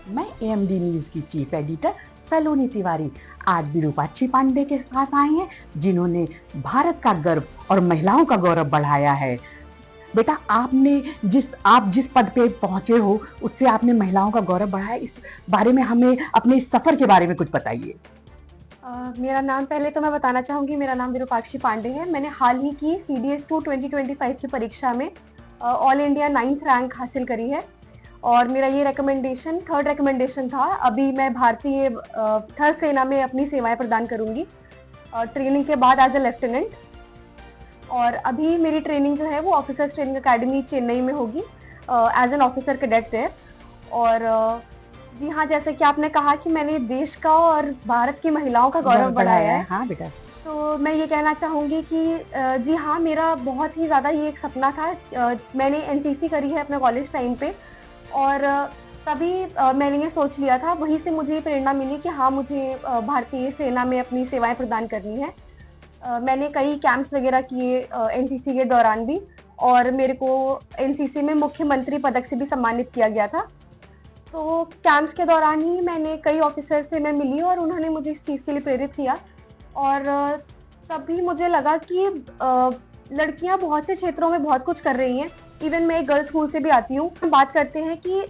मैं AMD news की chief editor सलोनी तिवारी आज विरूपाक्षी पांडे के पास आए हैं, जिन्होंने भारत का गर्व और महिलाओं का गौरव बढ़ाया है। बेटा, आप जिस पद पे पहुंचे हो, उससे आपने महिलाओं का गौरव बढ़ाया। इस बारे में हमें अपने इस सफर के बारे में कुछ बताइए। मेरा नाम, पहले तो मैं बताना चाहूँगी, मेरा नाम विरूपाक्षी पांडे है। मैंने हाल ही की CDS2 2025 की परीक्षा में ऑल इंडिया 9th रैंक हासिल करी है और मेरा ये रिकमेंडेशन 3rd रिकमेंडेशन था। अभी मैं भारतीय थल सेना में अपनी सेवाएं प्रदान करूँगी ट्रेनिंग के बाद एज अ लेफ्टिनेंट। और अभी मेरी ट्रेनिंग जो है वो ऑफिसर्स ट्रेनिंग अकेडमी चेन्नई में होगी as an officer cadet there. और जी हाँ, जैसे कि आपने कहा कि मैंने देश का और भारत की महिलाओं का गौरव बढ़ाया है। हाँ बेटा। तो मैं ये कहना चाहूँगी कि जी हाँ, मेरा बहुत ही ज़्यादा ये एक सपना था। मैंने एनसीसी करी है अपने कॉलेज टाइम पे और तभी मैंने ये सोच लिया था, वहीं से मुझे प्रेरणा मिली कि हाँ, मुझे भारतीय सेना में अपनी सेवाएं प्रदान करनी है। मैंने कई कैंप्स वगैरह किए एनसीसी के दौरान भी, और मेरे को एनसीसी में मुख्यमंत्री पदक से भी सम्मानित किया गया था। तो कैंप्स के दौरान ही मैंने कई ऑफिसर से मैं मिली और उन्होंने मुझे इस चीज़ के लिए प्रेरित किया। और तभी मुझे लगा कि लड़कियां बहुत से क्षेत्रों में बहुत कुछ कर रही हैं। इवन मैं एक गर्ल्स स्कूल से भी आती हूँ। हम बात करते हैं कि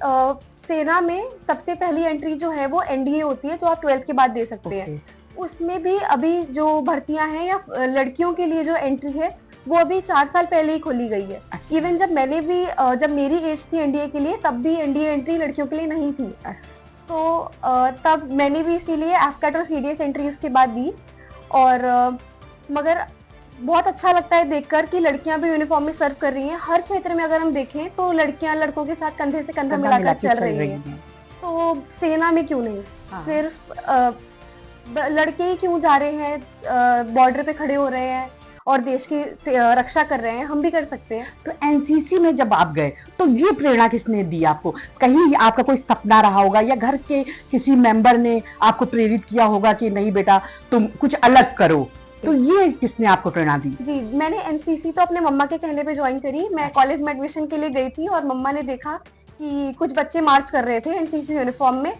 सेना में सबसे पहली एंट्री जो है वो एनडीए होती है, जो आप 12th के बाद दे सकते हैं। उसमें भी अभी जो भर्तियां हैं या लड़कियों के लिए जो एंट्री है वो अभी 4 साल पहले ही खोली गई है। इवन जब मैंने भी जब मेरी एज थी एनडीए के लिए, तब भी एनडीए एंट्री लड़कियों के लिए नहीं थी। तो तब मैंने भी इसीलिए एफकेट और सीडीएस एंट्री उसके बाद दी। और मगर बहुत अच्छा लगता है देखकर कि लड़कियां भी यूनिफॉर्म में सर्व कर रही हैं। हर क्षेत्र में अगर हम देखें तो लड़कियां लड़कों के साथ कंधे से कंधा मिलाकर चल रही हैं। तो सेना में क्यों नहीं? हाँ। सिर्फ लड़के ही क्यों जा रहे हैं, बॉर्डर पे खड़े हो रहे हैं और देश की रक्षा कर रहे हैं, हम भी कर सकते हैं। तो एनसीसी में जब आप गए तो ये प्रेरणा किसने दी आपको? कहीं आपका कोई सपना रहा होगा या घर के किसी मेंबर ने आपको प्रेरित किया होगा कि नहीं बेटा तुम कुछ अलग करो, तो ये किसने आपको प्रेरणा दी? जी, मैंने एनसीसी तो अपने मम्मा के कहने पे ज्वाइन करी। मैं कॉलेज में एडमिशन के लिए गई थी और मम्मा ने देखा कि कुछ बच्चे मार्च कर रहे थे एनसीसी यूनिफॉर्म में।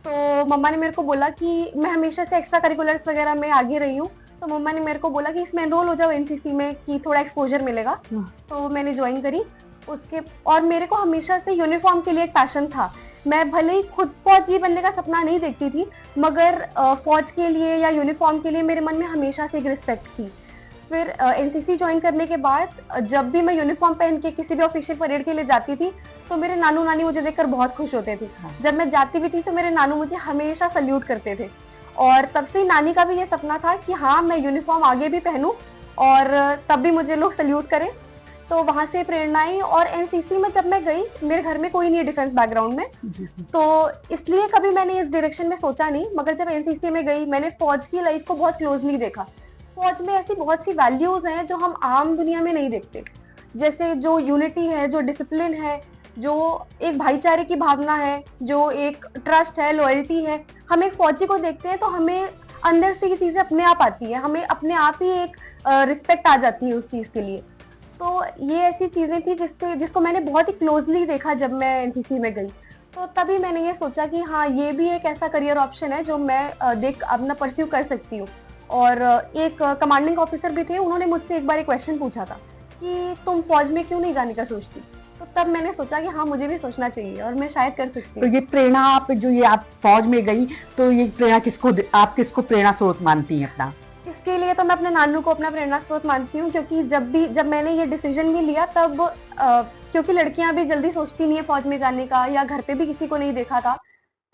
तो मम्मा ने मेरे को बोला कि मैं हमेशा से एक्स्ट्रा करिकुलर्स वगैरह में आगे रही हूँ, तो मम्मा ने मेरे को बोला कि इसमें एनरोल हो जाओ एनसीसी में, कि थोड़ा एक्सपोजर मिलेगा। तो मैंने ज्वाइन करी उसके। और मेरे को हमेशा से यूनिफॉर्म के लिए एक पैशन था। मैं भले ही खुद फौजी बनने का सपना नहीं देखती थी, मगर फौज के लिए या यूनिफॉर्म के लिए मेरे मन में हमेशा से एक रिस्पेक्ट थी। फिर एनसीसी ज्वाइन करने के बाद जब भी मैं यूनिफॉर्म पहन के किसी भी ऑफिशियल परेड के लिए जाती थी, तो मेरे नानू नानी मुझे देखकर बहुत खुश होते थे। जब मैं जाती भी थी तो मेरे नानू मुझे हमेशा सल्यूट करते थे। और तब से नानी का भी ये सपना था कि हाँ, मैं यूनिफॉर्म आगे भी पहनूं और तब भी मुझे लोग सल्यूट करें। तो वहां से प्रेरणा आई। और एनसीसी में जब मैं गई, मेरे घर में कोई नहीं है डिफेंस बैकग्राउंड में, तो इसलिए कभी मैंने इस डायरेक्शन में सोचा नहीं। मगर जब एनसीसी में गई, मैंने फौज की लाइफ को बहुत क्लोजली देखा। फौज में ऐसी बहुत सी वैल्यूज हैं जो हम आम दुनिया में नहीं देखते, जैसे जो यूनिटी है, जो डिसिप्लिन है, जो एक भाईचारे की भावना है, जो एक ट्रस्ट है, लॉयल्टी है। हम एक फौजी को देखते हैं तो हमें अंदर से ये चीजें अपने आप आती है, हमें अपने आप ही एक रिस्पेक्ट आ जाती है उस चीज के लिए। तो ये ऐसी चीजें थी जिसको मैंने बहुत ही क्लोजली देखा जब मैं एनसीसी में गई। तो तभी मैंने ये सोचा कि हाँ, ये भी एक ऐसा करियर ऑप्शन है जो मैं अपना परस्यू कर सकती हूँ। और एक कमांडिंग ऑफिसर भी थे, उन्होंने मुझसे एक बार एक क्वेश्चन पूछा था कि तुम फौज में क्यों नहीं जाने का सोचती? तो तब मैंने सोचा कि हाँ, मुझे भी सोचना चाहिए और मैं शायद कर सकती हूँ। तो ये प्रेरणा आप फौज में गई, तो ये प्रेरणा आप किसको प्रेरणा स्रोत मानती हैं अपना? इसके लिए तो मैं अपने नानू को अपना प्रेरणा स्रोत मानती हूँ, क्योंकि जब मैंने ये डिसीजन भी लिया तब क्योंकि लड़कियां भी जल्दी सोचती नहीं है फौज में जाने का, या घर पे भी किसी को नहीं देखा था,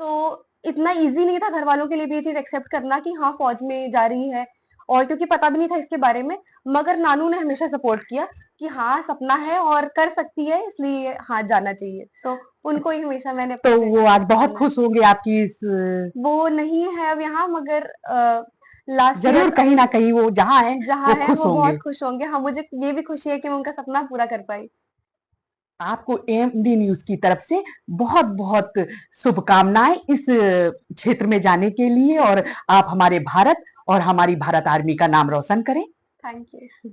तो इतना इजी नहीं था घर वालों के लिए भी ये चीज एक्सेप्ट करना कि हाँ, फौज में जा रही है। और क्योंकि पता भी नहीं था इसके बारे में, मगर नानू ने हमेशा सपोर्ट किया कि हाँ, सपना है और कर सकती है, इसलिए हाँ, जाना चाहिए। तो उनको ही हमेशा मैंने। तो वो आज बहुत खुश होंगे आपकी इस। वो नहीं है अब यहाँ, मगर लास्ट जरूर कहीं ना कहीं वो जहाँ है वो बहुत खुश होंगे। हाँ, मुझे ये भी खुशी है कि मैं उनका सपना पूरा कर पाई। आपको एएमडी न्यूज की तरफ से बहुत बहुत शुभकामनाएं इस क्षेत्र में जाने के लिए, और आप हमारे भारत और हमारी भारत आर्मी का नाम रोशन करें। Thank you.